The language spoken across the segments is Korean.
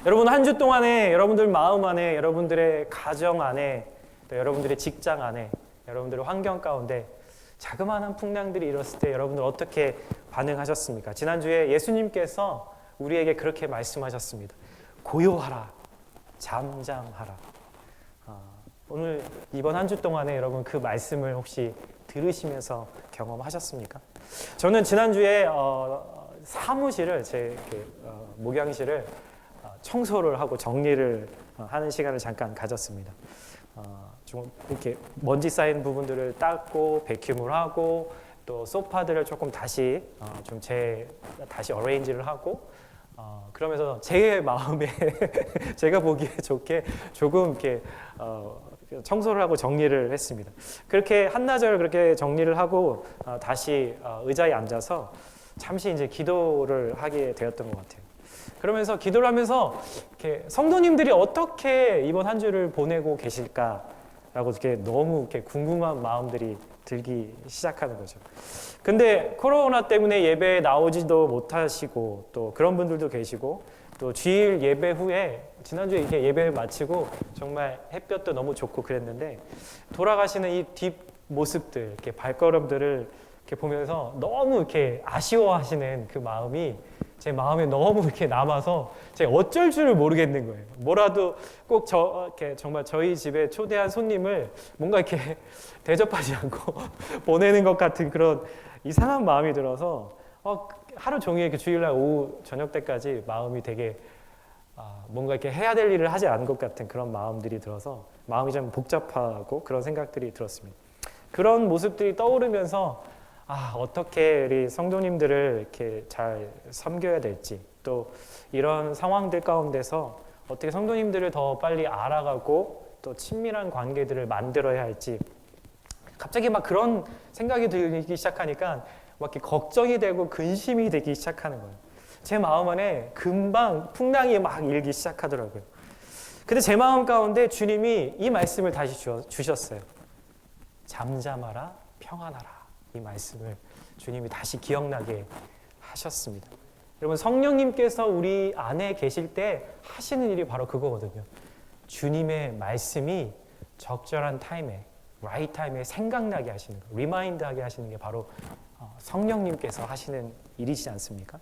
여러분 한 주 동안에 여러분들 마음 안에, 여러분들의 가정 안에, 또 여러분들의 직장 안에, 여러분들의 환경 가운데 자그마한 풍랑들이 일었을 때 여러분들 어떻게 반응하셨습니까? 지난주에 예수님께서 우리에게 그렇게 말씀하셨습니다. 고요하라, 잠잠하라. 오늘 이번 한 주 동안에 여러분 그 말씀을 혹시 들으시면서 경험하셨습니까? 저는 지난주에 사무실을, 제 목양실을 청소를 하고 정리를 하는 시간을 잠깐 가졌습니다. 좀 이렇게 먼지 쌓인 부분들을 닦고 베큐음을 하고 또 소파들을 조금 다시 다시 어레인지를 하고 그러면서 제 마음에 제가 보기에 좋게 조금 이렇게 청소를 하고 정리를 했습니다. 그렇게 한나절 그렇게 정리를 하고 다시 의자에 앉아서 잠시 이제 기도를 하게 되었던 것 같아요. 그러면서 기도를 하면서 이렇게 성도님들이 어떻게 이번 한 주를 보내고 계실까라고 이렇게 너무 이렇게 궁금한 마음들이 들기 시작하는 거죠. 근데 코로나 때문에 예배에 나오지도 못하시고 또 그런 분들도 계시고 또 주일 예배 후에 지난주에 이렇게 예배를 마치고 정말 햇볕도 너무 좋고 그랬는데 돌아가시는 이 뒷 모습들, 이렇게 발걸음들을 이렇게 보면서 너무 이렇게 아쉬워하시는 그 마음이 제 마음에 너무 이렇게 남아서 제가 어쩔 줄을 모르겠는 거예요. 뭐라도 꼭 이렇게 정말 저희 집에 초대한 손님을 뭔가 이렇게 대접하지 않고 보내는 것 같은 그런 이상한 마음이 들어서 하루 종일 이렇게 주일날 오후 저녁 때까지 마음이 되게 뭔가 이렇게 해야 될 일을 하지 않은 것 같은 그런 마음들이 들어서 마음이 좀 복잡하고 그런 생각들이 들었습니다. 그런 모습들이 떠오르면서 어떻게 우리 성도님들을 이렇게 잘 섬겨야 될지, 또 이런 상황들 가운데서 어떻게 성도님들을 더 빨리 알아가고 또 친밀한 관계들을 만들어야 할지 갑자기 막 그런 생각이 들기 시작하니까 막 이렇게 걱정이 되고 근심이 되기 시작하는 거예요. 제 마음 안에 금방 풍랑이 막 일기 시작하더라고요. 근데 제 마음 가운데 주님이 이 말씀을 다시 주셨어요. 잠잠하라, 평안하라. 이 말씀을 주님이 다시 기억나게 하셨습니다. 여러분 성령님께서 우리 안에 계실 때 하시는 일이 바로 그거거든요. 주님의 말씀이 적절한 타임에, right 타임에 생각나게 하시는 거, 리마인드하게 하시는 게 바로 성령님께서 하시는 일이지 않습니까?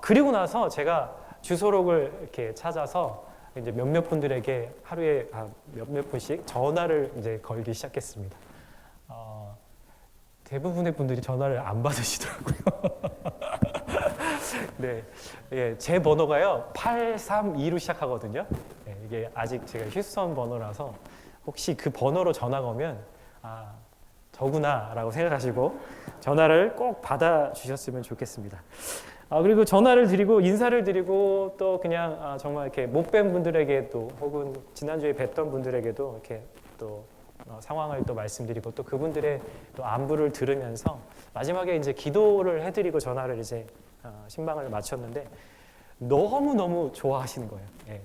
그리고 나서 제가 주소록을 이렇게 찾아서 이제 몇몇 분들에게 하루에 몇몇 분씩 전화를 이제 걸기 시작했습니다. 대부분의 분들이 전화를 안 받으시더라고요. 네, 제 번호가요 832로 시작하거든요. 네, 이게 아직 제가 휴스턴 번호라서 혹시 그 번호로 전화가 오면 저구나라고 생각하시고 전화를 꼭 받아주셨으면 좋겠습니다. 그리고 전화를 드리고 인사를 드리고 또 그냥 정말 이렇게 못 뵌 분들에게도 혹은 지난주에 뵀던 분들에게도 이렇게 또 상황을 또 말씀드리고 또 그분들의 또 안부를 들으면서 마지막에 이제 기도를 해드리고 전화를 이제 신방을 마쳤는데 너무 좋아하시는 거예요. 예.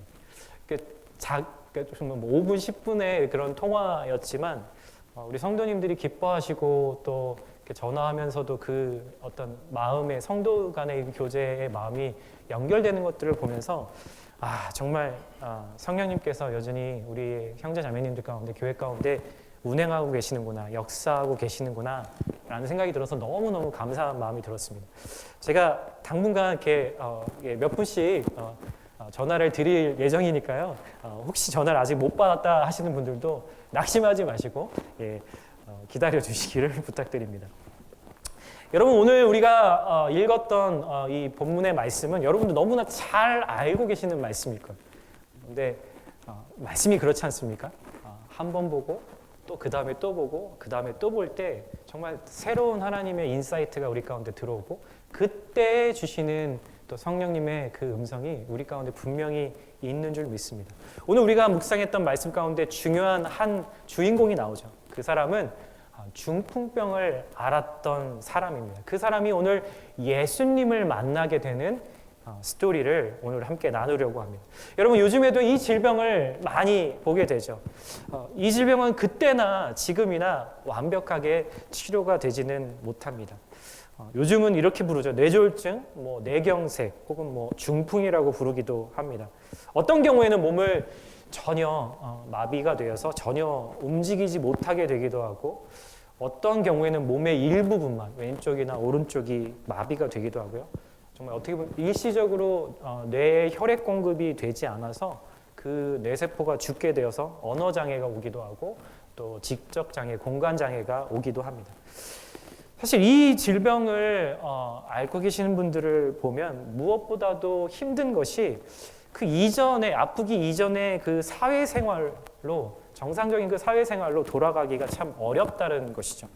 정말 5분 10분의 그런 통화였지만 우리 성도님들이 기뻐하시고 또 이렇게 전화하면서도 그 어떤 마음의 성도 간의 교제의 마음이 연결되는 것들을 보면서 정말 성령님께서 여전히 우리 형제 자매님들 가운데 교회 가운데 운행하고 계시는구나, 역사하고 계시는구나 라는 생각이 들어서 너무너무 감사한 마음이 들었습니다. 제가 당분간 이렇게 몇 분씩 전화를 드릴 예정이니까요. 혹시 전화를 아직 못 받았다 하시는 분들도 낙심하지 마시고 기다려 주시기를 부탁드립니다. 여러분 오늘 우리가 읽었던 이 본문의 말씀은 여러분도 너무나 잘 알고 계시는 말씀일 거예요. 근데 말씀이 그렇지 않습니까? 한 번 보고 또 그 다음에 또 보고 그 다음에 또 볼 때 정말 새로운 하나님의 인사이트가 우리 가운데 들어오고 그때 주시는 또 성령님의 그 음성이 우리 가운데 분명히 있는 줄 믿습니다. 오늘 우리가 묵상했던 말씀 가운데 중요한 한 주인공이 나오죠. 그 사람은 중풍병을 앓았던 사람입니다. 그 사람이 오늘 예수님을 만나게 되는 스토리를 오늘 함께 나누려고 합니다. 여러분 요즘에도 이 질병을 많이 보게 되죠. 이 질병은 그때나 지금이나 완벽하게 치료가 되지는 못합니다. 요즘은 이렇게 부르죠. 뇌졸중, 뇌경색 혹은 중풍이라고 부르기도 합니다. 어떤 경우에는 몸을 전혀 마비가 되어서 전혀 움직이지 못하게 되기도 하고, 어떤 경우에는 몸의 일부분만, 왼쪽이나 오른쪽이 마비가 되기도 하고요. 정말 어떻게 보면 일시적으로 뇌에 혈액 공급이 되지 않아서 그 뇌세포가 죽게 되어서 언어 장애가 오기도 하고, 또 직접 장애, 공간 장애가 오기도 합니다. 사실 이 질병을 앓고 계시는 분들을 보면 무엇보다도 힘든 것이 그 이전에, 아프기 이전에 그 사회생활로, 정상적인 그 사회생활로 돌아가기가 참 어렵다는 것이죠.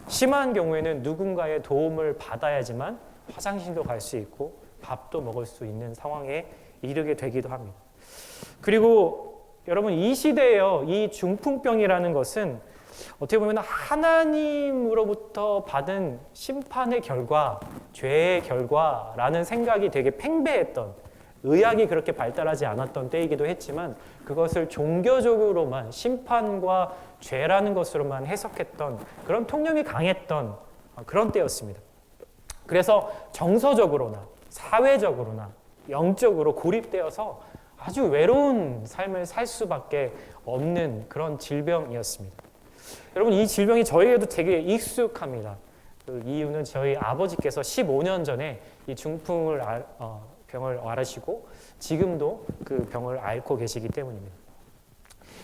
심한 경우에는 누군가의 도움을 받아야지만 화장실도 갈 수 있고 밥도 먹을 수 있는 상황에 이르게 되기도 합니다. 그리고 여러분, 이 시대에요, 이 중풍병이라는 것은 어떻게 보면 하나님으로부터 받은 심판의 결과, 죄의 결과라는 생각이 되게 팽배했던, 의학이 그렇게 발달하지 않았던 때이기도 했지만 그것을 종교적으로만 심판과 죄라는 것으로만 해석했던 그런 통념이 강했던 그런 때였습니다. 그래서 정서적으로나 사회적으로나 영적으로 고립되어서 아주 외로운 삶을 살 수밖에 없는 그런 질병이었습니다. 여러분, 이 질병이 저희에도 되게 익숙합니다. 그 이유는 저희 아버지께서 15년 전에 이 중풍을 병을 앓으시고 지금도 그 병을 앓고 계시기 때문입니다.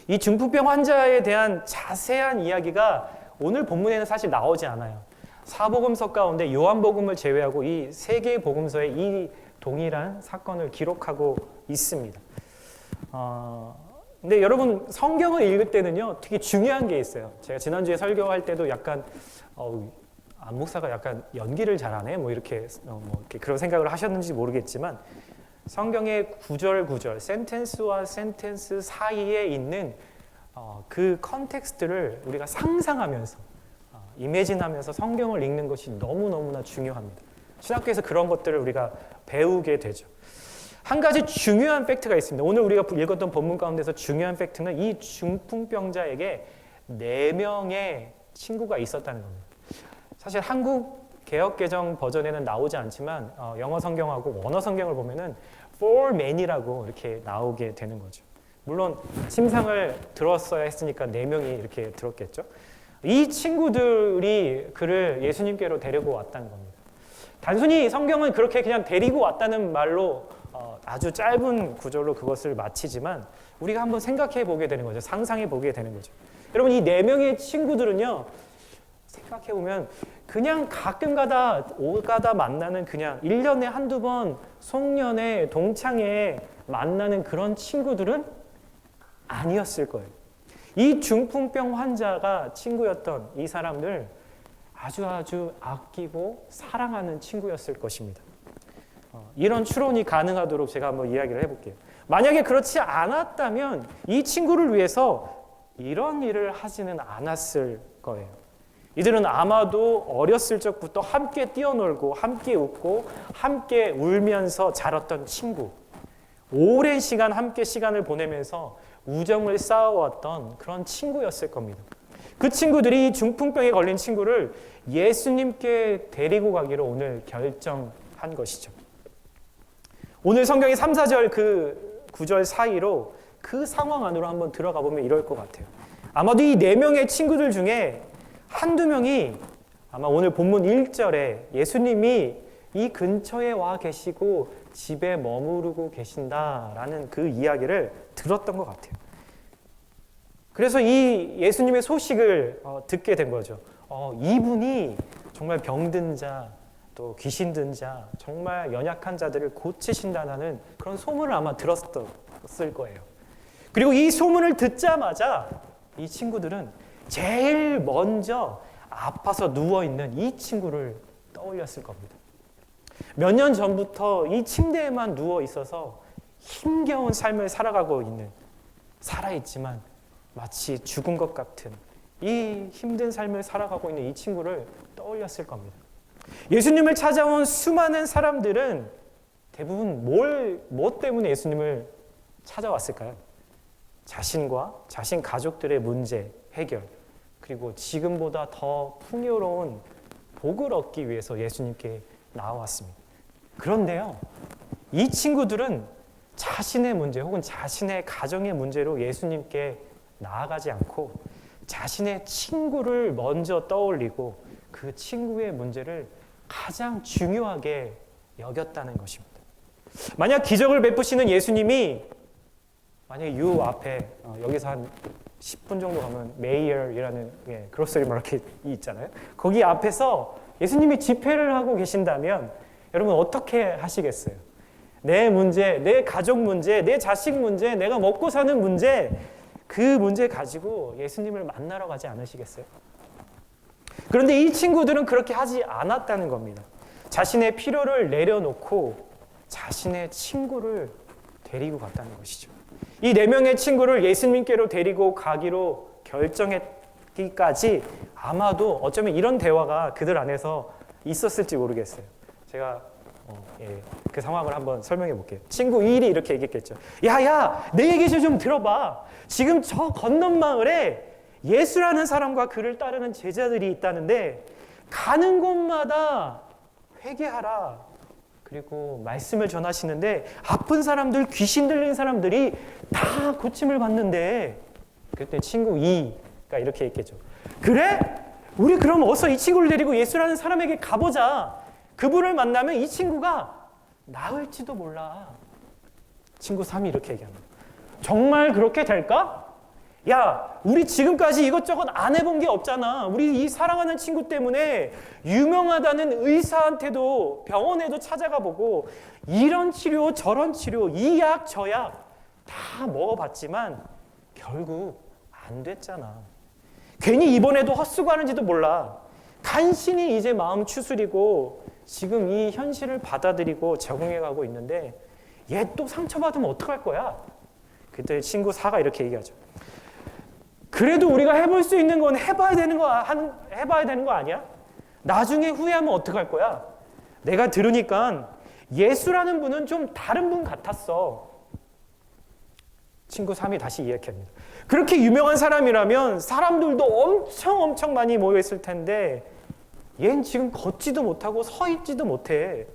이 중풍병 환자에 대한 자세한 이야기가 오늘 본문에는 사실 나오지 않아요. 사복음서 가운데 요한복음을 제외하고 이 세 개의 복음서에 이 동일한 사건을 기록하고 있습니다. 근데 여러분, 성경을 읽을 때는요, 되게 중요한 게 있어요. 제가 지난주에 설교할 때도 약간 안 목사가 약간 연기를 잘하네, 이렇게 그런 생각을 하셨는지 모르겠지만, 성경의 구절, 센텐스와 센텐스 사이에 있는 그 컨텍스트를 우리가 상상하면서, 이매진하면서 성경을 읽는 것이 너무너무나 중요합니다. 신학교에서 그런 것들을 우리가 배우게 되죠. 한 가지 중요한 팩트가 있습니다. 오늘 우리가 읽었던 본문 가운데서 중요한 팩트는 이 중풍병자에게 4명의 친구가 있었다는 겁니다. 사실 한국 개역개정 버전에는 나오지 않지만 영어 성경하고 원어 성경을 보면은 four men이라고 이렇게 나오게 되는 거죠. 물론 침상을 들었어야 했으니까 4명이 이렇게 들었겠죠. 이 친구들이 그를 예수님께로 데리고 왔다는 겁니다. 단순히 성경은 그렇게 그냥 데리고 왔다는 말로 아주 짧은 구절로 그것을 마치지만 우리가 한번 생각해 보게 되는 거죠. 상상해 보게 되는 거죠. 여러분, 이 4명의 친구들은요, 생각해 보면 그냥 가끔 오가다 만나는, 그냥 1년에 한두 번 송년회, 동창회에 만나는 그런 친구들은 아니었을 거예요. 이 중풍병 환자가 친구였던 이 사람들, 아주 아끼고 사랑하는 친구였을 것입니다. 이런 추론이 가능하도록 제가 한번 이야기를 해볼게요. 만약에 그렇지 않았다면 이 친구를 위해서 이런 일을 하지는 않았을 거예요. 이들은 아마도 어렸을 적부터 함께 뛰어놀고 함께 웃고 함께 울면서 자랐던 친구, 오랜 시간 함께 시간을 보내면서 우정을 쌓아왔던 그런 친구였을 겁니다. 그 친구들이 중풍병에 걸린 친구를 예수님께 데리고 가기로 오늘 결정한 것이죠. 오늘 성경의 3, 4절 그 9절 사이로 그 상황 안으로 한번 들어가 보면 이럴 것 같아요. 아마도 이 4명의 친구들 중에 한두 명이 아마 오늘 본문 1절에 예수님이 이 근처에 와 계시고 집에 머무르고 계신다라는 그 이야기를 들었던 것 같아요. 그래서 이 예수님의 소식을 듣게 된 거죠. 이분이 정말 병든 자, 또 귀신 든 자, 정말 연약한 자들을 고치신다는 그런 소문을 아마 들었을 거예요. 그리고 이 소문을 듣자마자 이 친구들은 제일 먼저 아파서 누워있는 이 친구를 떠올렸을 겁니다. 몇 년 전부터 이 침대에만 누워 있어서 힘겨운 삶을 살아있지만 마치 죽은 것 같은 이 힘든 삶을 살아가고 있는 이 친구를 떠올렸을 겁니다. 예수님을 찾아온 수많은 사람들은 대부분 뭐 때문에 예수님을 찾아왔을까요? 자신과 자신 가족들의 문제 해결, 그리고 지금보다 더 풍요로운 복을 얻기 위해서 예수님께 나왔습니다. 그런데요, 이 친구들은 자신의 문제 혹은 자신의 가정의 문제로 예수님께 나아가지 않고 자신의 친구를 먼저 떠올리고 그 친구의 문제를 가장 중요하게 여겼다는 것입니다. 만약 기적을 베푸시는 예수님이 만약에 요 앞에 여기서 한 10분 정도 가면 메이얼이라는 그로서리 마켓이 있잖아요. 거기 앞에서 예수님이 집회를 하고 계신다면 여러분 어떻게 하시겠어요? 내 문제, 내 가족 문제, 내 자식 문제, 내가 먹고 사는 문제, 그 문제 가지고 예수님을 만나러 가지 않으시겠어요? 그런데 이 친구들은 그렇게 하지 않았다는 겁니다. 자신의 필요를 내려놓고 자신의 친구를 데리고 갔다는 것이죠. 이 4명의 친구를 예수님께로 데리고 가기로 결정했기까지 아마도 어쩌면 이런 대화가 그들 안에서 있었을지 모르겠어요. 제가 그 상황을 한번 설명해 볼게요. 친구 1이 이렇게 얘기했겠죠. 야, 내 얘기 좀 들어봐. 지금 저 건넌 마을에 예수라는 사람과 그를 따르는 제자들이 있다는데 가는 곳마다 회개하라. 그리고 말씀을 전하시는데 아픈 사람들, 귀신 들린 사람들이 다 고침을 받는데 그때 친구 2가 이렇게 했겠죠. 그래? 우리 그럼 어서 이 친구를 데리고 예수라는 사람에게 가보자. 그분을 만나면 이 친구가 나을지도 몰라. 친구 3이 이렇게 얘기합니다. 정말 그렇게 될까? 야, 우리 지금까지 이것저것 안 해본 게 없잖아. 우리 이 사랑하는 친구 때문에 유명하다는 의사한테도 병원에도 찾아가 보고 이런 치료 저런 치료 이 약 저 약 다 먹어봤지만 결국 안 됐잖아. 괜히 이번에도 헛수고하는지도 몰라. 간신히 이제 마음 추스리고 지금 이 현실을 받아들이고 적응해가고 있는데 얘 또 상처받으면 어떡할 거야? 그때 친구 4가 이렇게 얘기하죠. 그래도 우리가 해볼 수 있는 건 해봐야 되는 거 아니야? 나중에 후회하면 어떡할 거야? 내가 들으니까 예수라는 분은 좀 다른 분 같았어. 친구 3이 다시 이야기합니다. 그렇게 유명한 사람이라면 사람들도 엄청 많이 모여있을 텐데 얘는 지금 걷지도 못하고 서 있지도 못해.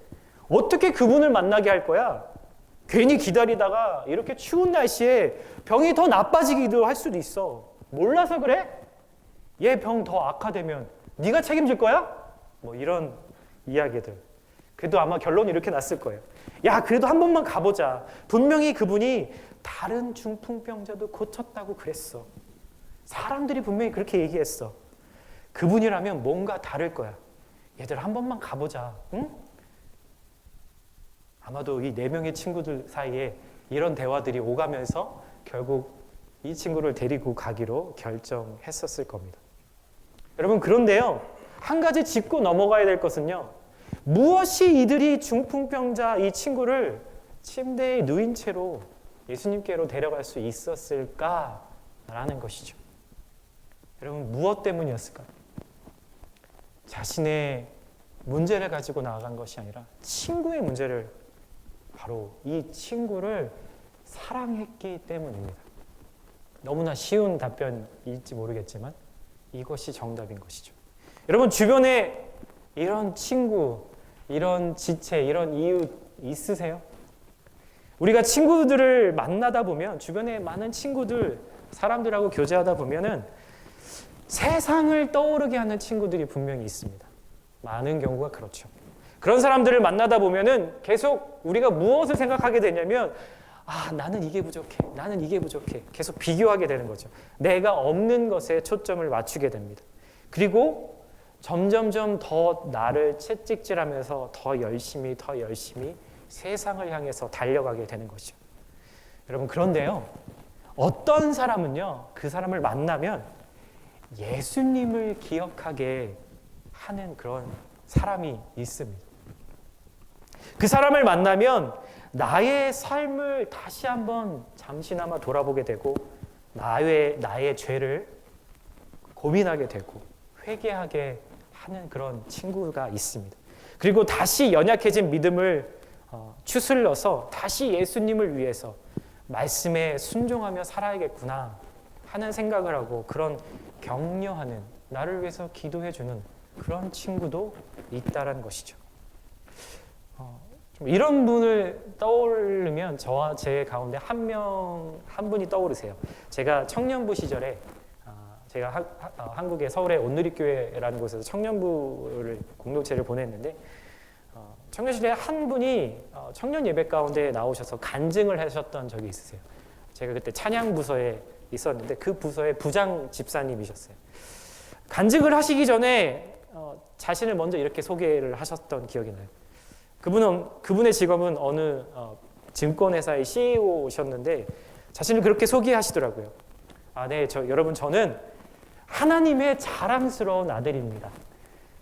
어떻게 그분을 만나게 할 거야? 괜히 기다리다가 이렇게 추운 날씨에 병이 더 나빠지기도 할 수도 있어. 몰라서 그래? 얘 병 더 악화되면 네가 책임질 거야? 뭐 이런 이야기들. 그래도 아마 결론이 이렇게 났을 거예요. 야, 그래도 한 번만 가보자. 분명히 그분이 다른 중풍병자도 고쳤다고 그랬어. 사람들이 분명히 그렇게 얘기했어. 그분이라면 뭔가 다를 거야. 얘들 한 번만 가보자. 응? 아마도 이 4명의 친구들 사이에 이런 대화들이 오가면서 결국 이 친구를 데리고 가기로 결정했었을 겁니다. 여러분, 그런데요, 한 가지 짚고 넘어가야 될 것은요, 무엇이 이들이 중풍병자 이 친구를 침대에 누인 채로 예수님께로 데려갈 수 있었을까라는 것이죠. 여러분, 무엇 때문이었을까요? 자신의 문제를 가지고 나아간 것이 아니라 친구의 문제를, 바로 이 친구를 사랑했기 때문입니다. 너무나 쉬운 답변일지 모르겠지만 이것이 정답인 것이죠. 여러분, 주변에 이런 친구, 이런 지체, 이런 이웃 있으세요? 우리가 친구들을 만나다 보면, 주변에 많은 친구들, 사람들하고 교제하다 보면은 세상을 떠오르게 하는 친구들이 분명히 있습니다. 많은 경우가 그렇죠. 그런 사람들을 만나다 보면은 계속 우리가 무엇을 생각하게 되냐면, 나는 이게 부족해. 나는 이게 부족해. 계속 비교하게 되는 거죠. 내가 없는 것에 초점을 맞추게 됩니다. 그리고 점점점 더 나를 채찍질하면서 더 열심히 세상을 향해서 달려가게 되는 것이죠. 여러분, 그런데요, 어떤 사람은요, 그 사람을 만나면 예수님을 기억하게 하는 그런 사람이 있습니다. 그 사람을 만나면 나의 삶을 다시 한번 잠시나마 돌아보게 되고 나의 죄를 고민하게 되고 회개하게 하는 그런 친구가 있습니다. 그리고 다시 연약해진 믿음을 추슬러서 다시 예수님을 위해서 말씀에 순종하며 살아야겠구나 하는 생각을 하고 그런 격려하는, 나를 위해서 기도해주는 그런 친구도 있다라는 것이죠. 좀 이런 분을 떠오르면 저와 제 가운데 한 분이 떠오르세요. 제가 청년부 시절에 제가 한국의 서울의 온누리교회라는 곳에서 청년부를 공동체를 보냈는데 청년실에 한 분이 청년 예배 가운데 나오셔서 간증을 하셨던 적이 있으세요. 제가 그때 찬양 부서에 있었는데 그 부서의 부장 집사님이셨어요. 간증을 하시기 전에 자신을 먼저 이렇게 소개를 하셨던 기억이 나요. 그분의 직업은 어느 증권회사의 CEO셨는데 자신을 그렇게 소개하시더라고요. 네, 여러분 저는 하나님의 자랑스러운 아들입니다.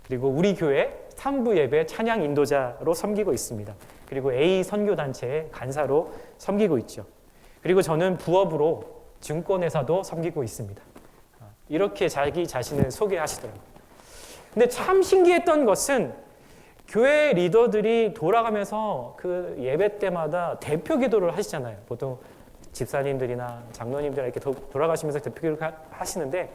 그리고 우리 교회 3부 예배 찬양 인도자로 섬기고 있습니다. 그리고 A 선교단체의 간사로 섬기고 있죠. 그리고 저는 부업으로 증권회사도 섬기고 있습니다. 이렇게 자기 자신을 소개하시더라고요. 근데 참 신기했던 것은 교회 리더들이 돌아가면서 그 예배 때마다 대표 기도를 하시잖아요. 보통 집사님들이나 장로님들 이렇게 돌아가시면서 대표 기도를 하시는데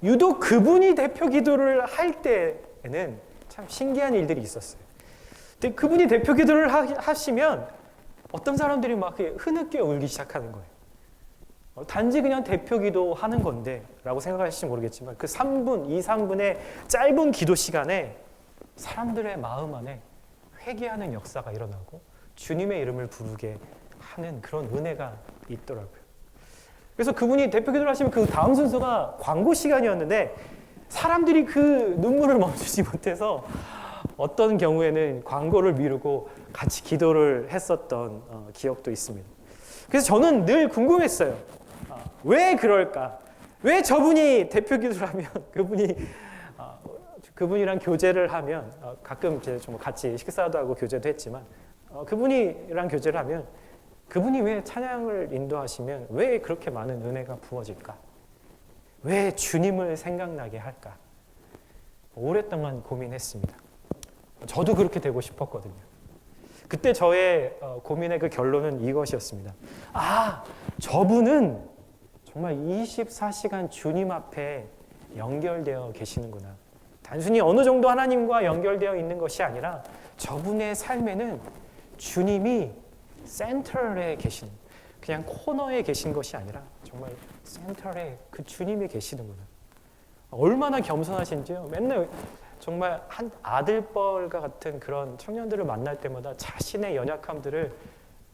유독 그분이 대표 기도를 할 때에는 참 신기한 일들이 있었어요. 근데 그분이 대표 기도를 하시면 어떤 사람들이 막 흐느껴 울기 시작하는 거예요. 단지 그냥 대표 기도하는 건데 라고 생각하실지 모르겠지만 그 3분의 짧은 기도 시간에 사람들의 마음 안에 회개하는 역사가 일어나고 주님의 이름을 부르게 하는 그런 은혜가 있더라고요. 그래서 그분이 대표 기도를 하시면 그 다음 순서가 광고 시간이었는데 사람들이 그 눈물을 멈추지 못해서 어떤 경우에는 광고를 미루고 같이 기도를 했었던 기억도 있습니다. 그래서 저는 늘 궁금했어요. 왜 그럴까? 왜 저분이 대표 기도를 하면 그분이랑 교제를 하면 가끔 이제 좀 같이 식사도 하고 교제도 했지만 그분이랑 교제를 하면 그분이 왜 찬양을 인도하시면 왜 그렇게 많은 은혜가 부어질까? 왜 주님을 생각나게 할까? 오랫동안 고민했습니다. 저도 그렇게 되고 싶었거든요. 그때 저의 고민의 그 결론은 이것이었습니다. 저분은 정말 24시간 주님 앞에 연결되어 계시는구나. 단순히 어느 정도 하나님과 연결되어 있는 것이 아니라 저분의 삶에는 주님이 센터에 계신, 그냥 코너에 계신 것이 아니라 정말 센터에 그 주님이 계시는구나. 얼마나 겸손하신지요. 맨날 정말 한 아들뻘과 같은 그런 청년들을 만날 때마다 자신의 연약함들을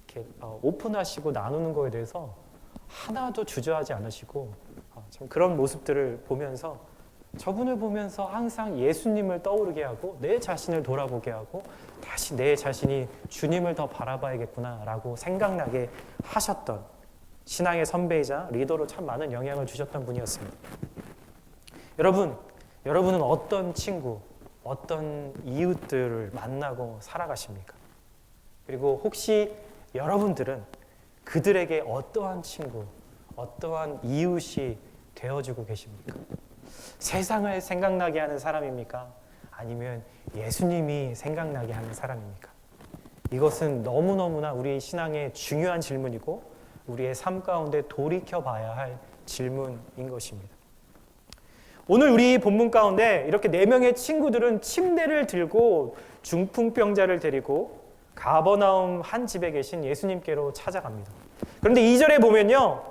이렇게 오픈하시고 나누는 거에 대해서 하나도 주저하지 않으시고 참 그런 모습들을 보면서 저분을 보면서 항상 예수님을 떠오르게 하고 내 자신을 돌아보게 하고 다시 내 자신이 주님을 더 바라봐야겠구나라고 생각나게 하셨던 신앙의 선배이자 리더로 참 많은 영향을 주셨던 분이었습니다. 여러분은 어떤 친구, 어떤 이웃들을 만나고 살아가십니까? 그리고 혹시 여러분들은 그들에게 어떠한 친구, 어떠한 이웃이 되어주고 계십니까? 세상을 생각나게 하는 사람입니까? 아니면 예수님이 생각나게 하는 사람입니까? 이것은 너무너무나 우리 신앙의 중요한 질문이고 우리의 삶 가운데 돌이켜봐야 할 질문인 것입니다. 오늘 우리 본문 가운데 이렇게 4명의 친구들은 침대를 들고 중풍병자를 데리고 가버나움 한 집에 계신 예수님께로 찾아갑니다. 그런데 2절에 보면요,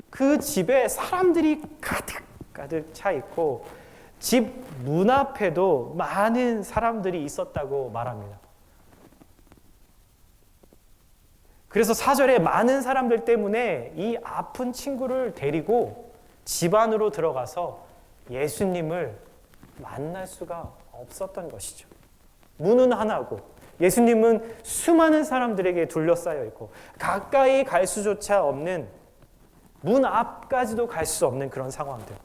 그 집에 사람들이 가득 차 있고 집 문 앞에도 많은 사람들이 있었다고 말합니다. 그래서 4절에 많은 사람들 때문에 이 아픈 친구를 데리고 집 안으로 들어가서 예수님을 만날 수가 없었던 것이죠. 문은 하나고 예수님은 수많은 사람들에게 둘러싸여 있고 가까이 갈 수조차 없는, 문 앞까지도 갈 수 없는 그런 상황들.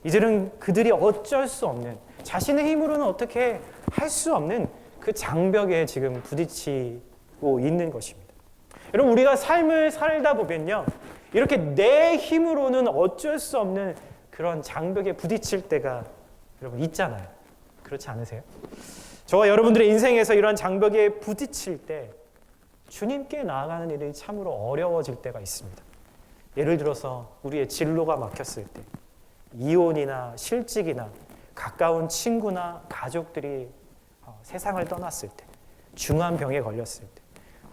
이들은 그들이 어쩔 수 없는, 자신의 힘으로는 어떻게 할 수 없는 그 장벽에 지금 부딪히고 있는 것입니다. 여러분, 우리가 삶을 살다 보면요, 이렇게 내 힘으로는 어쩔 수 없는 그런 장벽에 부딪힐 때가 여러분 있잖아요. 그렇지 않으세요? 저와 여러분들의 인생에서 이런 장벽에 부딪힐 때 주님께 나아가는 일이 참으로 어려워질 때가 있습니다. 예를 들어서 우리의 진로가 막혔을 때, 이혼이나 실직이나 가까운 친구나 가족들이 세상을 떠났을 때, 중한 병에 걸렸을 때,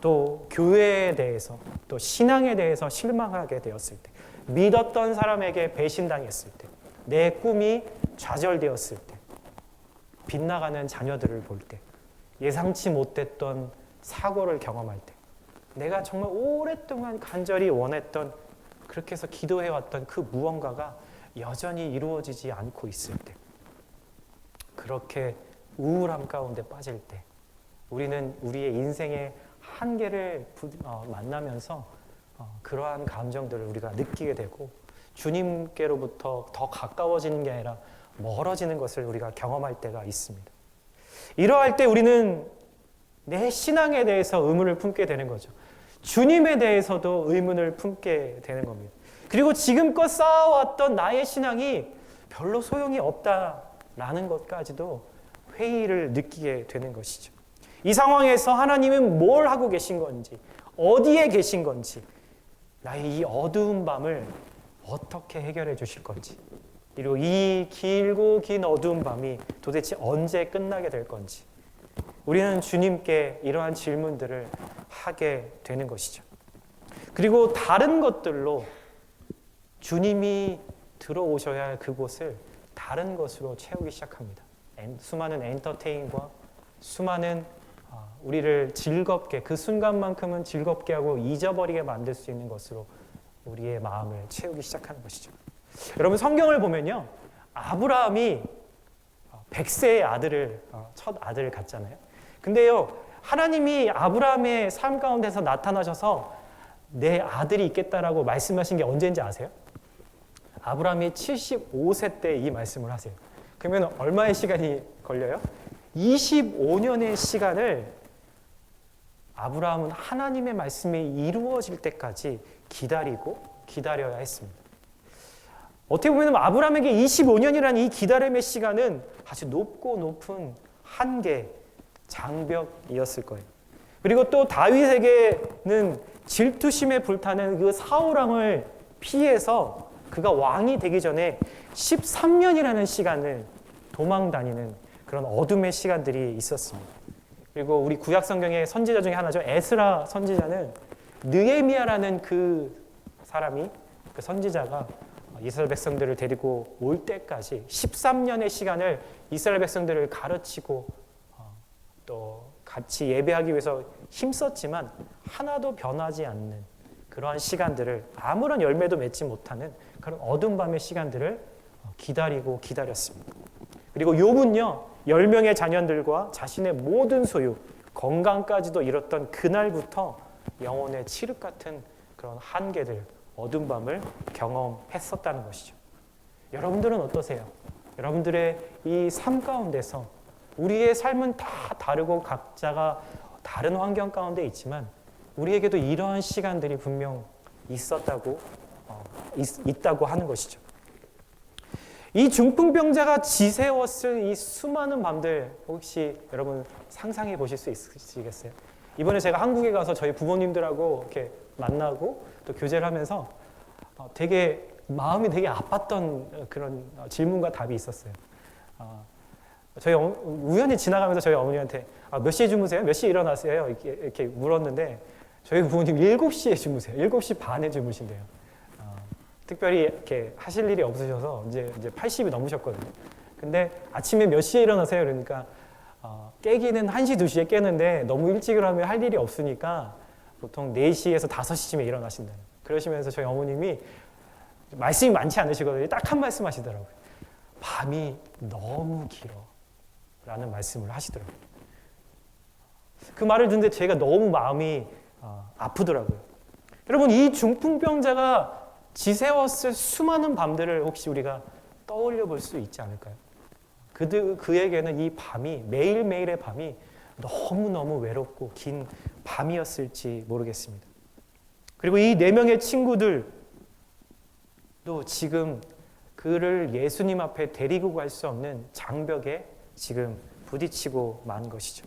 또 교회에 대해서, 또 신앙에 대해서 실망하게 되었을 때, 믿었던 사람에게 배신당했을 때, 내 꿈이 좌절되었을 때, 빗나가는 자녀들을 볼 때, 예상치 못했던 사고를 경험할 때, 내가 정말 오랫동안 간절히 원했던, 그렇게 해서 기도해왔던 그 무언가가 여전히 이루어지지 않고 있을 때, 그렇게 우울함 가운데 빠질 때, 우리는 우리의 인생의 한계를 만나면서 그러한 감정들을 우리가 느끼게 되고, 주님께로부터 더 가까워지는 게 아니라 멀어지는 것을 우리가 경험할 때가 있습니다. 이러할 때 우리는 내 신앙에 대해서 의문을 품게 되는 거죠. 주님에 대해서도 의문을 품게 되는 겁니다. 그리고 지금껏 쌓아왔던 나의 신앙이 별로 소용이 없다라는 것까지도 회의를 느끼게 되는 것이죠. 이 상황에서 하나님은 뭘 하고 계신 건지, 어디에 계신 건지, 나의 이 어두운 밤을 어떻게 해결해 주실 건지, 그리고 이 길고 긴 어두운 밤이 도대체 언제 끝나게 될 건지, 우리는 주님께 이러한 질문들을 하게 되는 것이죠. 그리고 다른 것들로 주님이 들어오셔야 할 그곳을 다른 것으로 채우기 시작합니다. 수많은 엔터테인과 수많은 우리를 즐겁게, 그 순간만큼은 즐겁게 하고 잊어버리게 만들 수 있는 것으로 우리의 마음을 채우기 시작하는 것이죠. 여러분, 성경을 보면요, 아브라함이 100세의 아들을, 첫 아들을 갖잖아요. 근데요, 하나님이 아브라함의 삶 가운데서 나타나셔서 내 아들이 있겠다라고 말씀하신 게 언제인지 아세요? 아브라함이 75세 때 이 말씀을 하세요. 그러면 얼마의 시간이 걸려요? 25년의 시간을 아브라함은 하나님의 말씀이 이루어질 때까지 기다려야 했습니다. 어떻게 보면 아브라함에게 25년이라는 이 기다림의 시간은 아주 높고 높은 한계, 장벽이었을 거예요. 그리고 또 다윗에게는 질투심에 불타는 그 사울왕을 피해서 그가 왕이 되기 전에 13년이라는 시간을 도망다니는 그런 어둠의 시간들이 있었습니다. 그리고 우리 구약 성경의 선지자 중에 하나죠. 에스라 선지자는 느헤미야라는 그 사람이, 그 선지자가 이스라엘 백성들을 데리고 올 때까지 13년의 시간을 이스라엘 백성들을 가르치고 또 같이 예배하기 위해서 힘썼지만 하나도 변하지 않는 그러한 시간들을, 아무런 열매도 맺지 못하는 그런 어두운 밤의 시간들을 기다렸습니다. 그리고 욥은요, 10명의 자녀들과 자신의 모든 소유, 건강까지도 잃었던 그날부터 영혼의 칠흑 같은 그런 한계들, 어두운 밤을 경험했었다는 것이죠. 여러분들은 어떠세요? 여러분들의 이 삶 가운데서, 우리의 삶은 다 다르고 각자가 다른 환경 가운데 있지만 우리에게도 이러한 시간들이 분명 있다고 하는 것이죠. 이 중풍병자가 지새웠을 이 수많은 밤들, 혹시 여러분 상상해 보실 수 있으시겠어요? 이번에 제가 한국에 가서 저희 부모님들하고 이렇게 만나고 또 교제를 하면서 되게 마음이 되게 아팠던 그런 질문과 답이 있었어요. 저희 우연히 지나가면서 저희 어머니한테 몇 시에 주무세요? 몇 시에 일어나세요? 이렇게 물었는데 저희 부모님 7시에 주무세요. 7시 반에 주무신대요. 특별히 이렇게 하실 일이 없으셔서 이제 80이 넘으셨거든요. 근데 아침에 몇 시에 일어나세요? 그러니까 깨기는 1시, 2시에 깨는데 너무 일찍 일어나면 할 일이 없으니까 보통 4시에서 5시쯤에 일어나신다. 그러시면서 저희 어머님이 말씀이 많지 않으시거든요. 딱 한 말씀 하시더라고요. 밤이 너무 길어 라는 말씀을 하시더라고요. 그 말을 듣는데 제가 너무 마음이 아프더라고요. 여러분, 이 중풍병자가 지새웠을 수많은 밤들을 혹시 우리가 떠올려 볼 수 있지 않을까요? 그에게는 이 밤이, 매일매일의 밤이 너무너무 외롭고 긴 밤이었을지 모르겠습니다. 그리고 이 4명의 친구들도 지금 그를 예수님 앞에 데리고 갈 수 없는 장벽에 지금 부딪히고 만 것이죠.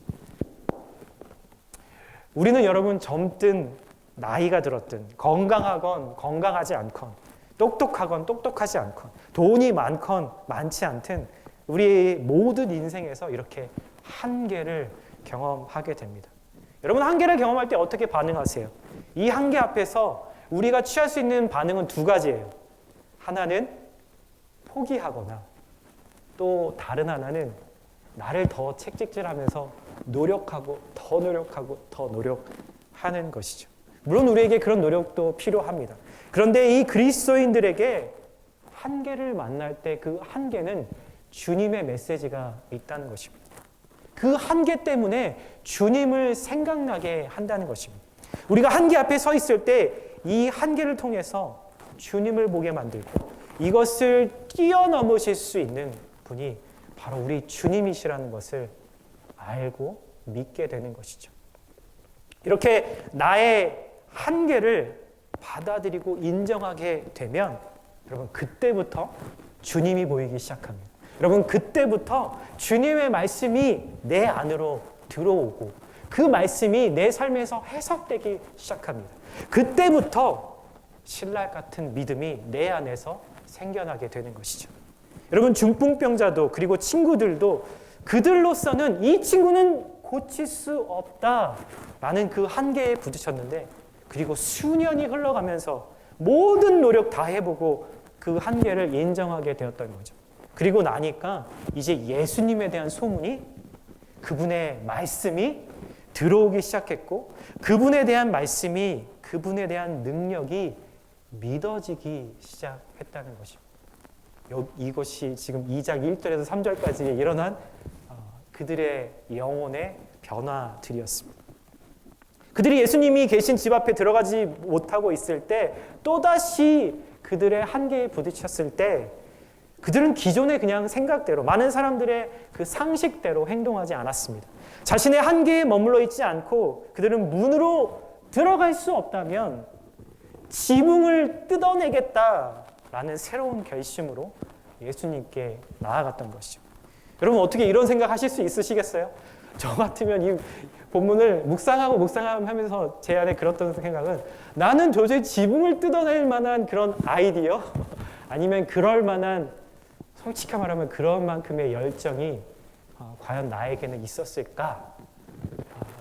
우리는 여러분, 젊든 나이가 들었든, 건강하건 건강하지 않건, 똑똑하건 똑똑하지 않건, 돈이 많건 많지 않든, 우리 모든 인생에서 이렇게 한계를 경험하게 됩니다. 여러분, 한계를 경험할 때 어떻게 반응하세요? 이 한계 앞에서 우리가 취할 수 있는 반응은 두 가지예요. 하나는 포기하거나 또 다른 하나는 나를 더 책찍질하면서 노력하고 더 노력하고 더 노력하는 것이죠. 물론 우리에게 그런 노력도 필요합니다. 그런데 이 그리스도인들에게 한계를 만날 때 그 한계는 주님의 메시지가 있다는 것입니다. 그 한계 때문에 주님을 생각나게 한다는 것입니다. 우리가 한계 앞에 서 있을 때 이 한계를 통해서 주님을 보게 만들고 이것을 뛰어넘으실 수 있는 분이 바로 우리 주님이시라는 것을 알고 믿게 되는 것이죠. 이렇게 나의 한계를 받아들이고 인정하게 되면 여러분, 그때부터 주님이 보이기 시작합니다. 여러분, 그때부터 주님의 말씀이 내 안으로 들어오고 그 말씀이 내 삶에서 해석되기 시작합니다. 그때부터 신랄 같은 믿음이 내 안에서 생겨나게 되는 것이죠. 여러분, 중풍병자도 그리고 친구들도 그들로서는 이 친구는 고칠 수 없다라는 그 한계에 부딪혔는데, 그리고 수년이 흘러가면서 모든 노력 다 해보고 그 한계를 인정하게 되었던 거죠. 그리고 나니까 이제 예수님에 대한 소문이, 그분의 말씀이 들어오기 시작했고 그분에 대한 말씀이, 그분에 대한 능력이 믿어지기 시작했다는 것입니다. 이것이 지금 2장 1절에서 3절까지 일어난 그들의 영혼의 변화들이었습니다. 그들이 예수님이 계신 집 앞에 들어가지 못하고 있을 때, 또다시 그들의 한계에 부딪혔을 때 그들은 기존의 그냥 생각대로, 많은 사람들의 그 상식대로 행동하지 않았습니다. 자신의 한계에 머물러 있지 않고 그들은 문으로 들어갈 수 없다면 지붕을 뜯어내겠다라는 새로운 결심으로 예수님께 나아갔던 것이죠. 여러분, 어떻게 이런 생각 하실 수 있으시겠어요? 저 같으면 이 본문을 묵상하면서 제 안에 그랬던 생각은, 나는 도저히 지붕을 뜯어낼 만한 그런 아이디어, 아니면 그럴 만한, 솔직히 말하면 그런 만큼의 열정이 과연 나에게는 있었을까?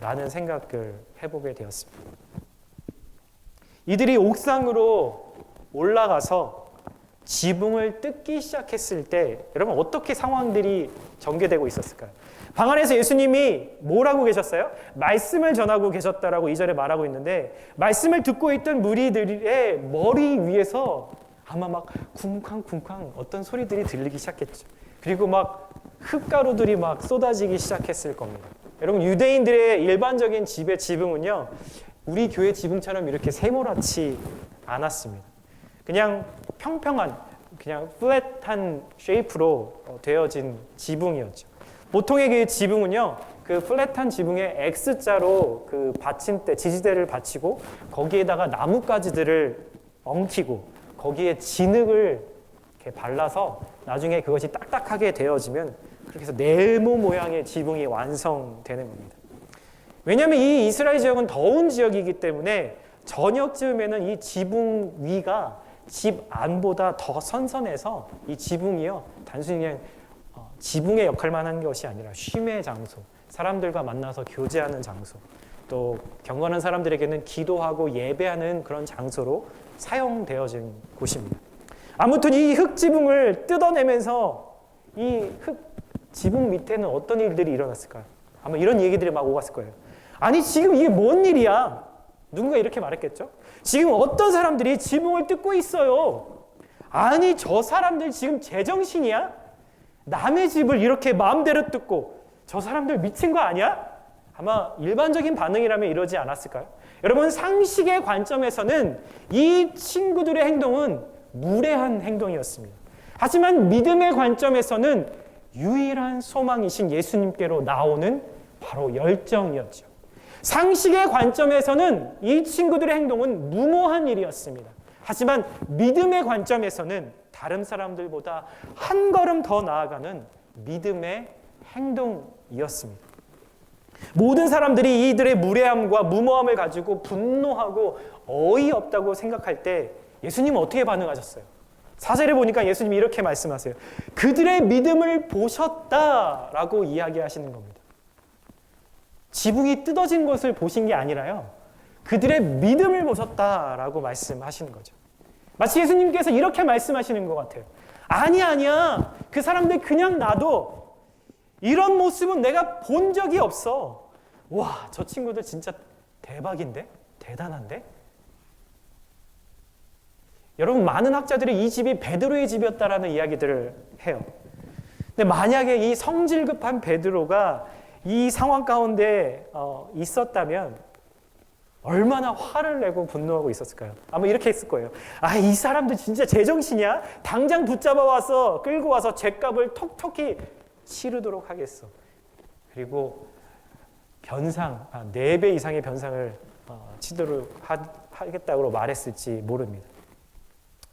라는 생각을 해보게 되었습니다. 이들이 옥상으로 올라가서 지붕을 뜯기 시작했을 때 여러분, 어떻게 상황들이 전개되고 있었을까요? 방 안에서 예수님이 뭐라고 계셨어요? 말씀을 전하고 계셨다라고 2절에 말하고 있는데, 말씀을 듣고 있던 무리들의 머리 위에서 아마 막 쿵쾅쿵쾅 어떤 소리들이 들리기 시작했죠. 그리고 막 흙가루들이 막 쏟아지기 시작했을 겁니다. 여러분, 유대인들의 일반적인 집의 지붕은요, 우리 교회 지붕처럼 이렇게 세모랗지 않았습니다. 그냥 평평한, 그냥 플랫한 쉐이프로 되어진 지붕이었죠. 보통의 그 지붕은요, 그 플랫한 지붕에 X자로 그 받침대, 지지대를 받치고 거기에다가 나뭇가지들을 엉키고 거기에 진흙을 이렇게 발라서 나중에 그것이 딱딱하게 되어지면 그렇게 해서 네모 모양의 지붕이 완성되는 겁니다. 왜냐하면 이 이스라엘 지역은 더운 지역이기 때문에 저녁쯤에는 이 지붕 위가 집 안보다 더 선선해서 이 지붕이요, 단순히 그냥 지붕의 역할만 한 것이 아니라 쉼의 장소, 사람들과 만나서 교제하는 장소, 또 경건한 사람들에게는 기도하고 예배하는 그런 장소로 사용되어진 곳입니다. 아무튼 이 흙지붕을 뜯어내면서 이 흙지붕 밑에는 어떤 일들이 일어났을까요? 아마 이런 얘기들이 막 오갔을 거예요. 아니, 지금 이게 뭔 일이야? 누군가 이렇게 말했겠죠? 지금 어떤 사람들이 지붕을 뜯고 있어요. 아니, 저 사람들 지금 제정신이야? 남의 집을 이렇게 마음대로 뜯고, 저 사람들 미친 거 아니야? 아마 일반적인 반응이라면 이러지 않았을까요? 여러분, 상식의 관점에서는 이 친구들의 행동은 무례한 행동이었습니다. 하지만 믿음의 관점에서는 유일한 소망이신 예수님께로 나오는 바로 열정이었죠. 상식의 관점에서는 이 친구들의 행동은 무모한 일이었습니다. 하지만 믿음의 관점에서는 다른 사람들보다 한 걸음 더 나아가는 믿음의 행동이었습니다. 모든 사람들이 이들의 무례함과 무모함을 가지고 분노하고 어이없다고 생각할 때 예수님은 어떻게 반응하셨어요? 4절에 보니까 예수님이 이렇게 말씀하세요. 그들의 믿음을 보셨다라고 이야기하시는 겁니다. 지붕이 뜯어진 것을 보신 게 아니라요, 그들의 믿음을 보셨다라고 말씀하시는 거죠. 마치 예수님께서 이렇게 말씀하시는 것 같아요. 아니야. 그 사람들 그냥 놔둬. 이런 모습은 내가 본 적이 없어. 와, 저 친구들 진짜 대박인데? 대단한데? 여러분, 많은 학자들이 이 집이 베드로의 집이었다라는 이야기들을 해요. 근데 만약에 이 성질 급한 베드로가 이 상황 가운데 있었다면 얼마나 화를 내고 분노하고 있었을까요? 아마 이렇게 했을 거예요. 아, 이 사람들 진짜 제정신이야? 당장 붙잡아 와서 끌고 와서 죗값을 톡톡히 치르도록 하겠어. 그리고 변상, 4배 이상의 변상을 치도록 하겠다고 말했을지 모릅니다.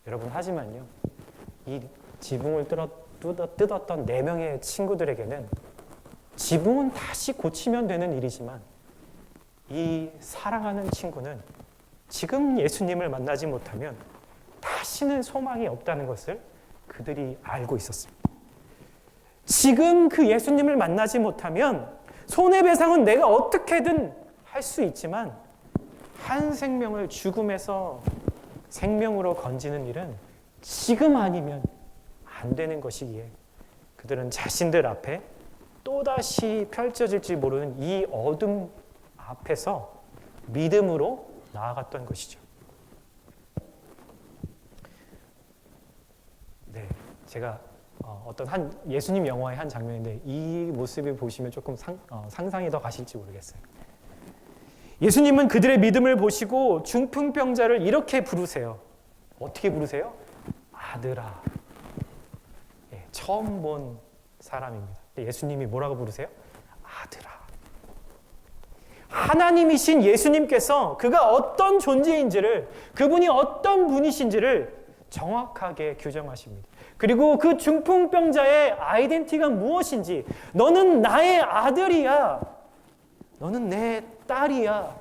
여러분, 하지만요, 이 지붕을 뜯었던 4명의 친구들에게는 지붕은 다시 고치면 되는 일이지만 이 사랑하는 친구는 지금 예수님을 만나지 못하면 다시는 소망이 없다는 것을 그들이 알고 있었습니다. 지금 그 예수님을 만나지 못하면 손해배상은 내가 어떻게든 할 수 있지만 한 생명을 죽음에서 생명으로 건지는 일은 지금 아니면 안 되는 것이기에 그들은 자신들 앞에 또다시 펼쳐질지 모르는 이 어둠 앞에서 믿음으로 나아갔던 것이죠. 네, 제가 어떤 한 예수님 영화의 한 장면인데 이 모습을 보시면 조금 상상이 더 가실지 모르겠어요. 예수님은 그들의 믿음을 보시고 중풍병자를 이렇게 부르세요. 어떻게 부르세요? 아들아. 예, 처음 본 사람입니다. 예수님이 뭐라고 부르세요? 아들아. 하나님이신 예수님께서 그가 어떤 존재인지를, 그분이 어떤 분이신지를 정확하게 규정하십니다. 그리고 그 중풍병자의 아이덴티티가 무엇인지, 너는 나의 아들이야, 너는 내 딸이야,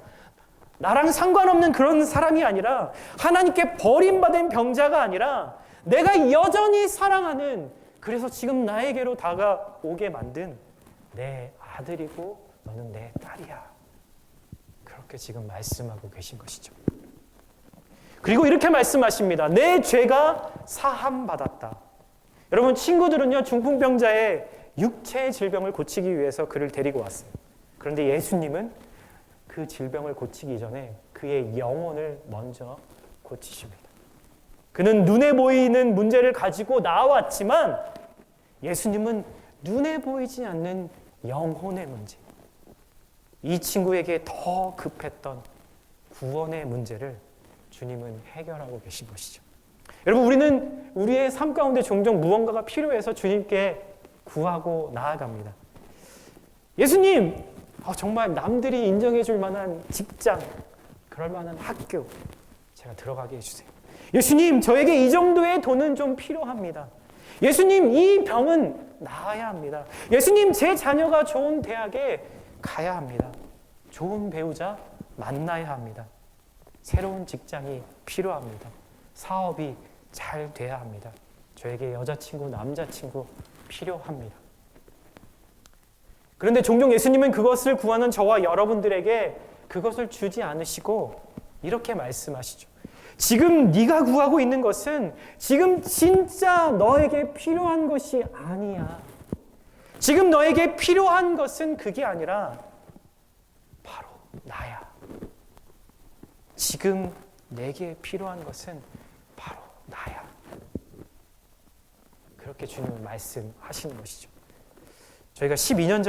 나랑 상관없는 그런 사람이 아니라, 하나님께 버림받은 병자가 아니라 내가 여전히 사랑하는, 그래서 지금 나에게로 다가오게 만든 내 아들이고 너는 내 딸이야. 그렇게 지금 말씀하고 계신 것이죠. 그리고 이렇게 말씀하십니다. 내 죄가 사함받았다. 여러분, 친구들은요, 중풍병자의 육체의 질병을 고치기 위해서 그를 데리고 왔어요. 그런데 예수님은 그 질병을 고치기 전에 그의 영혼을 먼저 고치십니다. 그는 눈에 보이는 문제를 가지고 나왔지만 예수님은 눈에 보이지 않는 영혼의 문제, 이 친구에게 더 급했던 구원의 문제를 주님은 해결하고 계신 것이죠. 여러분, 우리는 우리의 삶 가운데 종종 무언가가 필요해서 주님께 구하고 나아갑니다. 예수님, 정말 남들이 인정해 줄 만한 직장, 그럴 만한 학교 제가 들어가게 해주세요. 예수님, 저에게 이 정도의 돈은 좀 필요합니다. 예수님, 이 병은 나아야 합니다. 예수님, 제 자녀가 좋은 대학에 가야 합니다. 좋은 배우자 만나야 합니다. 새로운 직장이 필요합니다. 사업이 잘 돼야 합니다. 저에게 여자친구, 남자친구 필요합니다. 그런데 종종 예수님은 그것을 구하는 저와 여러분들에게 그것을 주지 않으시고 이렇게 말씀하시죠. 지금 네가 구하고 있는 것은 지금 진짜 너에게 필요한 것이 아니야. 지금 너에게 필요한 것은 그게 아니라 바로 나야. 지금 내게 필요한 것은 바로 나야. 그렇게 주님은 말씀하시는 것이죠. 저희가 14년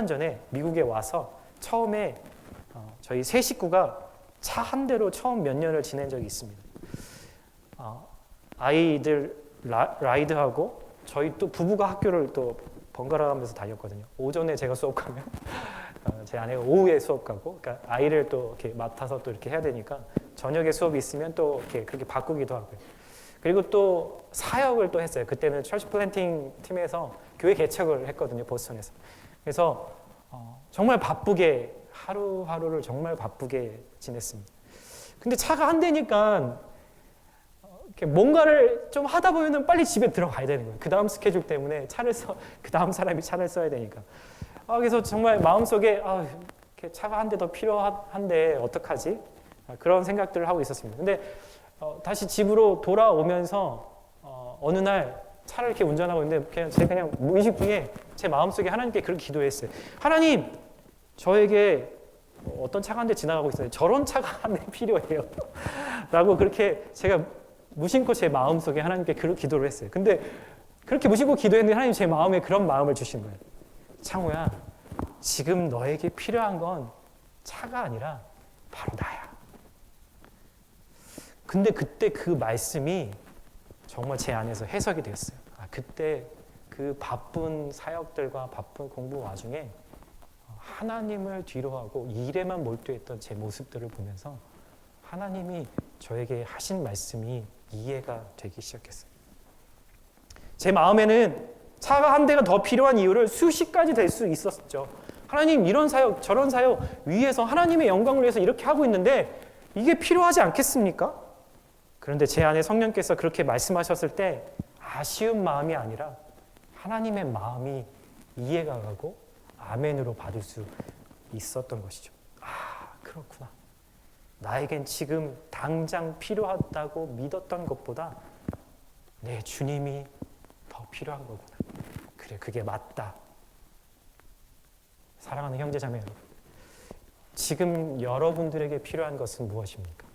전에 미국에 와서 처음에 저희 세 식구가 차 한 대로 처음 몇 년을 지낸 적이 있습니다. 아이들 라이드하고 저희 또 부부가 학교를 또 번갈아 가면서 다녔거든요. 오전에 제가 수업 가면 제 아내가 오후에 수업 가고, 그러니까 아이를 또 이렇게 맡아서 또 이렇게 해야 되니까 저녁에 수업이 있으면 또 이렇게 그렇게 바꾸기도 하고요. 그리고 또 사역을 또 했어요. 그때는 철치 플랜팅 팀에서 교회 개척을 했거든요, 보스턴에서. 그래서 정말 바쁘게 하루하루를 정말 바쁘게 지냈습니다. 근데 차가 한 대니까 이렇게 뭔가를 좀 하다 보면은 빨리 집에 들어가야 되는 거예요. 그 다음 스케줄 때문에 그 다음 사람이 차를 써야 되니까. 그래서 정말 마음속에 이렇게 차가 한 대 더 필요한데 어떡하지? 그런 생각들을 하고 있었습니다. 근데 다시 집으로 돌아오면서 어느 날 차를 이렇게 운전하고 있는데 제가 무의식 중에 제 마음속에 하나님께 그렇게 기도했어요. 하나님, 저에게 어떤 차가 한 대 지나가고 있어요. 저런 차가 한 대 필요해요. 라고 그렇게 제가 무심코 제 마음속에 하나님께 그렇게 기도를 했어요. 근데 그렇게 무심코 기도했는데 하나님 제 마음에 그런 마음을 주신 거예요. 창호야, 지금 너에게 필요한 건 차가 아니라 바로 나야. 근데 그때 그 말씀이 정말 제 안에서 해석이 되었어요. 그때 그 바쁜 사역들과 바쁜 공부 와중에 하나님을 뒤로하고 일에만 몰두했던 제 모습들을 보면서 하나님이 저에게 하신 말씀이 이해가 되기 시작했어요. 제 마음에는 차가 한 대가 더 필요한 이유를 수십 가지 될 수 있었죠. 하나님, 이런 사역 저런 사역 위해서 하나님의 영광을 위해서 이렇게 하고 있는데 이게 필요하지 않겠습니까? 그런데 제 안에 성령께서 그렇게 말씀하셨을 때 아쉬운 마음이 아니라 하나님의 마음이 이해가 가고 아멘으로 받을 수 있었던 것이죠. 그렇구나. 나에겐 지금 당장 필요하다고 믿었던 것보다 내 주님이 더 필요한 거구나. 그래, 그게 맞다. 사랑하는 형제자매 여러분, 지금 여러분들에게 필요한 것은 무엇입니까?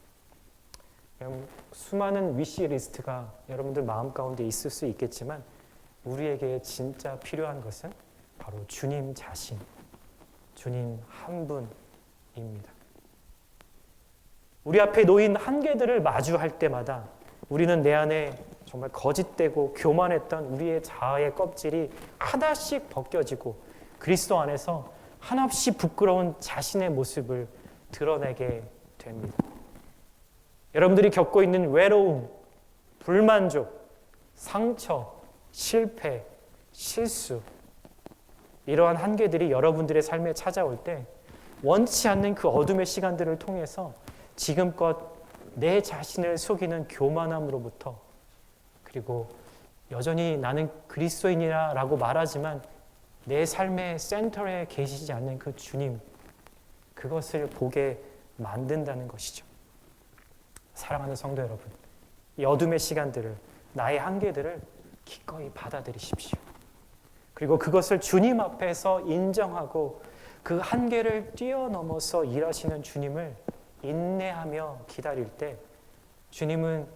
수많은 위시 리스트가 여러분들 마음 가운데 있을 수 있겠지만 우리에게 진짜 필요한 것은 바로 주님 자신, 주님 한 분입니다. 우리 앞에 놓인 한계들을 마주할 때마다 우리는 내 안에 정말 거짓되고 교만했던 우리의 자아의 껍질이 하나씩 벗겨지고 그리스도 안에서 한없이 부끄러운 자신의 모습을 드러내게 됩니다. 여러분들이 겪고 있는 외로움, 불만족, 상처, 실패, 실수, 이러한 한계들이 여러분들의 삶에 찾아올 때 원치 않는 그 어둠의 시간들을 통해서 지금껏 내 자신을 속이는 교만함으로부터, 그리고 여전히 나는 그리스도인이라고 말하지만 내 삶의 센터에 계시지 않는 그 주님, 그것을 보게 만든다는 것이죠. 사랑하는 성도 여러분, 이 어둠의 시간들을, 나의 한계들을 기꺼이 받아들이십시오. 그리고 그것을 주님 앞에서 인정하고 그 한계를 뛰어넘어서 일하시는 주님을 인내하며 기다릴 때 주님은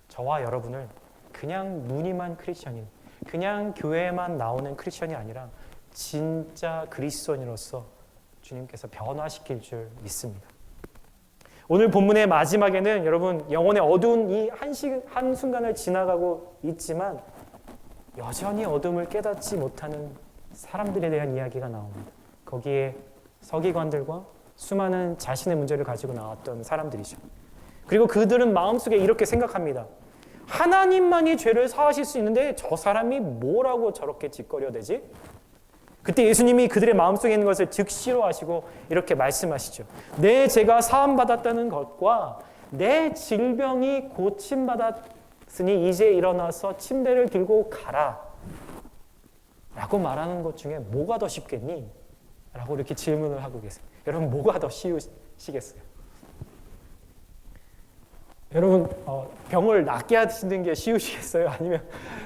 저와 여러분을 그냥 무늬만 크리스천인, 그냥 교회에만 나오는 크리스천이 아니라 진짜 그리스도인으로서 주님께서 변화시킬 줄 믿습니다. 오늘 본문의 마지막에는 여러분 영혼의 어두운 이 한순간을 지나가고 있지만 여전히 어둠을 깨닫지 못하는 사람들에 대한 이야기가 나옵니다. 거기에 서기관들과 수많은 자신의 문제를 가지고 나왔던 사람들이죠. 그리고 그들은 마음속에 이렇게 생각합니다. 하나님만이 죄를 사하실 수 있는데 저 사람이 뭐라고 저렇게 짓거려대지? 그때 예수님이 그들의 마음속에 있는 것을 즉시로 아시고 이렇게 말씀하시죠. 내 죄가 사함받았다는 것과 내 질병이 고침받았으니 이제 일어나서 침대를 들고 가라 라고 말하는 것 중에 뭐가 더 쉽겠니? 라고 이렇게 질문을 하고 계세요. 여러분, 뭐가 더 쉬우시겠어요? 여러분, 병을 낫게 하시는 게 쉬우시겠어요? 아니면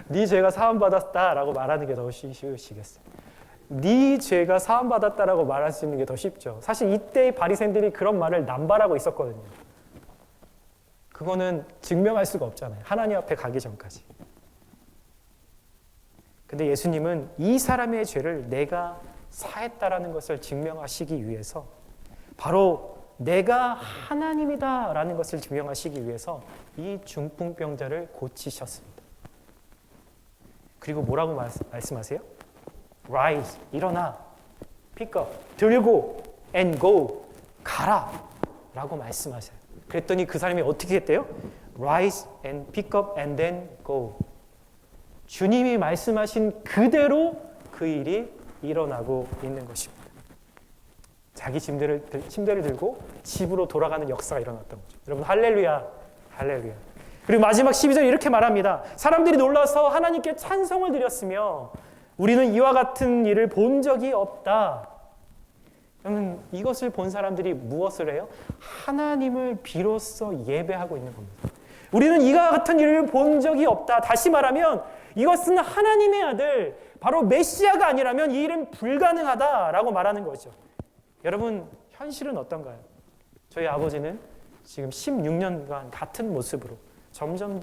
네 죄가 사함받았다라고 말하는 게 더 쉬우시겠어요? 네 죄가 사함받았다라고 말할 수 있는 게 더 쉽죠. 사실 이때의 바리새인들이 그런 말을 남발하고 있었거든요. 그거는 증명할 수가 없잖아요. 하나님 앞에 가기 전까지. 근데 예수님은 이 사람의 죄를 내가 사했다라는 것을 증명하시기 위해서, 바로 내가 하나님이다라는 것을 증명하시기 위해서 이 중풍병자를 고치셨습니다. 그리고 뭐라고 말씀하세요? Rise, 일어나, pick up, 들고, and go, 가라 라고 말씀하세요. 그랬더니 그 사람이 어떻게 했대요? Rise and pick up and then go. 주님이 말씀하신 그대로 그 일이 일어나고 있는 것입니다. 자기 침대를 들고 집으로 돌아가는 역사가 일어났던 거죠. 여러분, 할렐루야, 할렐루야. 그리고 마지막 12절 이렇게 말합니다. 사람들이 놀라서 하나님께 찬송을 드렸으며 우리는 이와 같은 일을 본 적이 없다. 그러면 이것을 본 사람들이 무엇을 해요? 하나님을 비로소 예배하고 있는 겁니다. 우리는 이와 같은 일을 본 적이 없다. 다시 말하면 이것은 하나님의 아들, 바로 메시아가 아니라면 이 일은 불가능하다라고 말하는 거죠. 여러분, 현실은 어떤가요? 저희 아버지는 지금 16년간 같은 모습으로 점점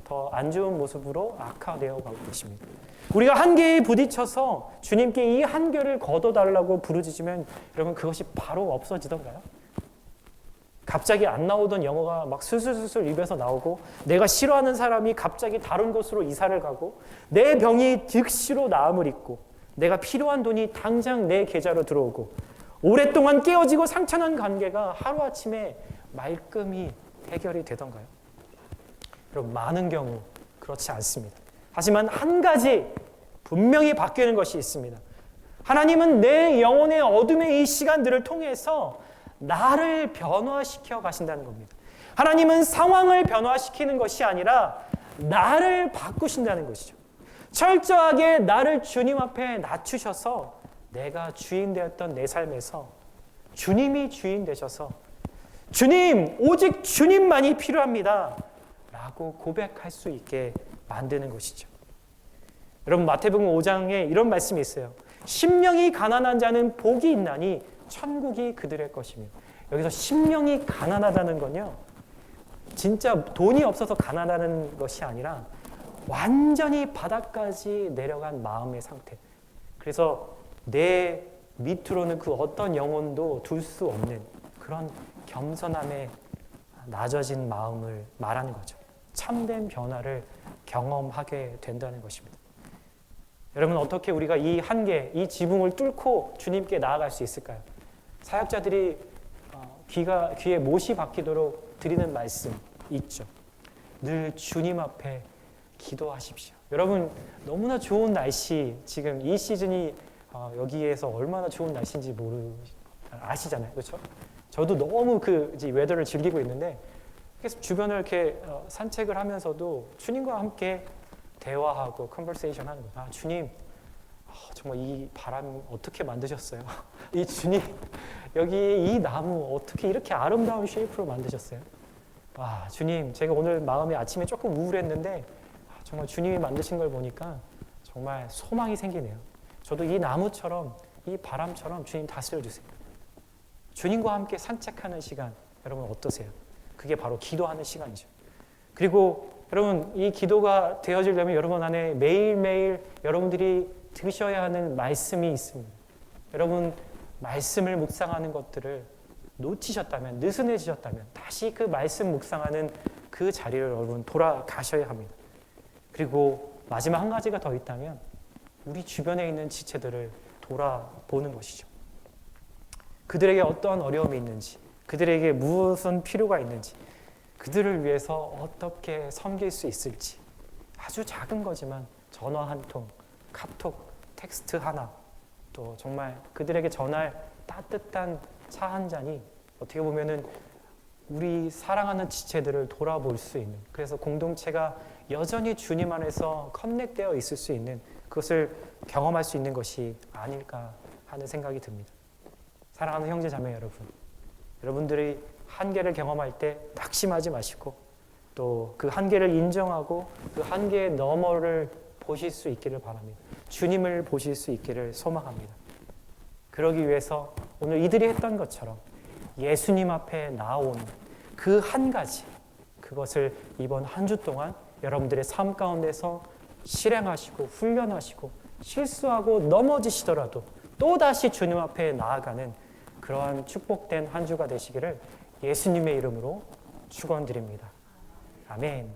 더 안 좋은 모습으로 악화되어 가고 계십니다. 우리가 한계에 부딪혀서 주님께 이 한계를 걷어달라고 부르짖으면 여러분 그것이 바로 없어지던가요? 갑자기 안 나오던 영어가 막 술술술 입에서 나오고 내가 싫어하는 사람이 갑자기 다른 곳으로 이사를 가고 내 병이 즉시로 나음을 입고 내가 필요한 돈이 당장 내 계좌로 들어오고 오랫동안 깨어지고 상처난 관계가 하루아침에 말끔히 해결이 되던가요? 여러분 많은 경우 그렇지 않습니다. 하지만 한 가지 분명히 바뀌는 것이 있습니다. 하나님은 내 영혼의 어둠의 이 시간들을 통해서 나를 변화시켜 가신다는 겁니다. 하나님은 상황을 변화시키는 것이 아니라 나를 바꾸신다는 것이죠. 철저하게 나를 주님 앞에 낮추셔서 내가 주인 되었던 내 삶에서 주님이 주인 되셔서 주님, 오직 주님만이 필요합니다 라고 고백할 수 있게 만드는 것이죠. 여러분 마태복음 5장에 이런 말씀이 있어요. 심령이 가난한 자는 복이 있나니 천국이 그들의 것이며. 여기서 심령이 가난하다는 건요, 진짜 돈이 없어서 가난하다는 것이 아니라 완전히 바닥까지 내려간 마음의 상태. 그래서 내 밑으로는 그 어떤 영혼도 둘 수 없는 그런 겸손함에 낮아진 마음을 말하는 거죠. 참된 변화를 경험하게 된다는 것입니다. 여러분 어떻게 우리가 이 한계, 이 지붕을 뚫고 주님께 나아갈 수 있을까요? 사역자들이 귀에 못이 박히도록 드리는 말씀 있죠. 늘 주님 앞에 기도하십시오. 여러분 너무나 좋은 날씨, 지금 이 시즌이 여기에서 얼마나 좋은 날씨인지 아시잖아요, 그렇죠? 저도 너무 그 웨더를 즐기고 있는데 그래서 주변을 이렇게 산책을 하면서도 주님과 함께 대화하고 컨버세이션 하는 거예요. 주님, 정말 이 바람 어떻게 만드셨어요? 이 주님, 여기 이 나무 어떻게 이렇게 아름다운 쉐이프로 만드셨어요? 주님, 제가 오늘 마음이 아침에 조금 우울했는데 정말 주님이 만드신 걸 보니까 정말 소망이 생기네요. 저도 이 나무처럼 이 바람처럼 주님 다스려 주세요. 주님과 함께 산책하는 시간, 여러분 어떠세요? 그게 바로 기도하는 시간이죠. 그리고 여러분 이 기도가 되어지려면 여러분 안에 매일매일 여러분들이 드셔야 하는 말씀이 있습니다. 여러분 말씀을 묵상하는 것들을 놓치셨다면, 느슨해지셨다면 다시 그 말씀 묵상하는 그 자리를 여러분 돌아가셔야 합니다. 그리고 마지막 한 가지가 더 있다면 우리 주변에 있는 지체들을 돌아보는 것이죠. 그들에게 어떠한 어려움이 있는지, 그들에게 무슨 필요가 있는지, 그들을 위해서 어떻게 섬길 수 있을지, 아주 작은 거지만 전화 한 통, 카톡, 텍스트 하나, 또 정말 그들에게 전할 따뜻한 차 한 잔이 어떻게 보면은 우리 사랑하는 지체들을 돌아볼 수 있는, 그래서 공동체가 여전히 주님 안에서 커넥되어 있을 수 있는 그것을 경험할 수 있는 것이 아닐까 하는 생각이 듭니다. 사랑하는 형제 자매 여러분, 여러분들이 한계를 경험할 때 낙심하지 마시고 또 그 한계를 인정하고 그 한계의 너머를 보실 수 있기를 바랍니다. 주님을 보실 수 있기를 소망합니다. 그러기 위해서 오늘 이들이 했던 것처럼 예수님 앞에 나온 그 한 가지, 그것을 이번 한 주 동안 여러분들의 삶 가운데서 실행하시고 훈련하시고 실수하고 넘어지시더라도 또다시 주님 앞에 나아가는 그러한 축복된 한 주가 되시기를 예수님의 이름으로 축원드립니다. 아멘.